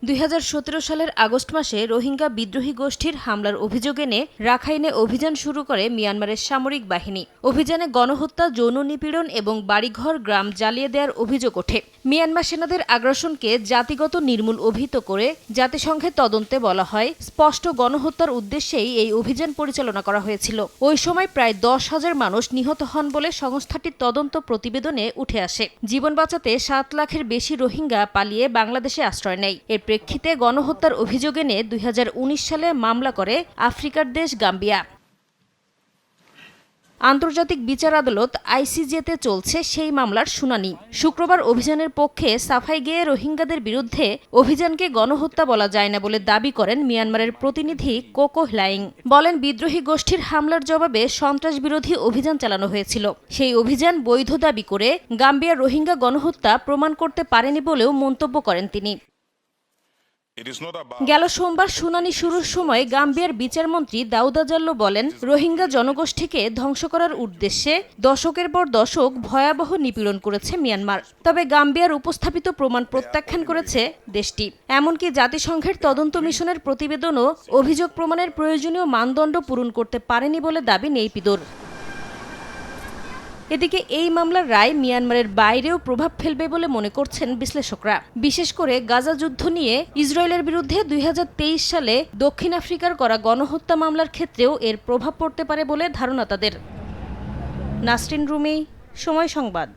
2017 সালের আগস্ট মাসে রোহিঙ্গা বিদ্রোহী গোষ্ঠীর হামলার অভিযোগ এনে রাখাইনে অভিযান শুরু করে মিয়ানমারের সামরিক বাহিনী। অভিযানে গণহত্যা, যৌন নিপীড়ন এবং বাড়িঘর গ্রাম জ্বালিয়ে দেওয়ার অভিযোগ ওঠে। মিয়ানমার সেনাদের আগ্রাসনকে জাতিগত নির্মূল অভিহিত করে জাতিসংঘের তদন্তে বলা হয়, স্পষ্ট গণহত্যার উদ্দেশ্যেই এই অভিযান পরিচালনা করা হয়েছিল। ওই সময় প্রায় 10,000 মানুষ নিহত হন বলে সংস্থাটির তদন্ত প্রতিবেদনে উঠে আসে। জীবন বাঁচাতে 7 লাখের বেশি রোহিঙ্গা পালিয়ে বাংলাদেশে আশ্রয় নেয়। এর প্রেক্ষিতে গণহত্যার অভিযোগ এনে 2019 সালে মামলা করে আফ্রিকার দেশ গাম্বিয়া। আন্তর্জাতিক বিচার আদালত আইসিজেতে চলছে সেই মামলার শুনানি। শুক্রবার অভিযানের পক্ষে সাফাই গেয়ে রোহিঙ্গাদের বিরুদ্ধে অভিযানকে গণহত্যা বলা যায় না বলে দাবি করেন মিয়ানমারের প্রতিনিধি কোকো হ্লাইং। বলেন, বিদ্রোহী গোষ্ঠীর হামলার জবাবে সন্ত্রাস বিরোধী অভিযান চালানো হয়েছিল। সেই অভিযান বৈধ দাবি করে গাম্বিয়ার রোহিঙ্গা গণহত্যা প্রমাণ করতে পারেনি বলেও মন্তব্য করেন তিনি। গেল সোমবার শুনানি শুরুর সময় গাম্বিয়ার বিচারমন্ত্রী দাউদা জাল্লো বলেন, রোহিঙ্গা জনগোষ্ঠীকে ধ্বংস করার উদ্দেশ্যে দশকের পর দশক ভয়াবহ নিপীড়ন করেছে মিয়ানমার। তবে গাম্বিয়ার উপস্থাপিত প্রমাণ প্রত্যাখ্যান করেছে দেশটি। এমনকি জাতিসংঘের তদন্ত মিশনের প্রতিবেদনও অভিযোগ প্রমাণের প্রয়োজনীয় মানদণ্ড পূরণ করতে পারেনি বলে দাবি নেইপিদোর। এদিকে এই মামলার রায় মিয়ানমারের বাইরেও প্রভাব ফেলবে বলে মনে করছেন বিশ্লেষকরা। বিশেষ করে গাজা যুদ্ধ নিয়ে ইসরায়েলের বিরুদ্ধে 2023 সালে দক্ষিণ আফ্রিকার করা গণহত্যা মামলার ক্ষেত্রেও এর প্রভাব পড়তে পারে বলে ধারণা তাদের। নাসরিন রুমি, সময় সংবাদ।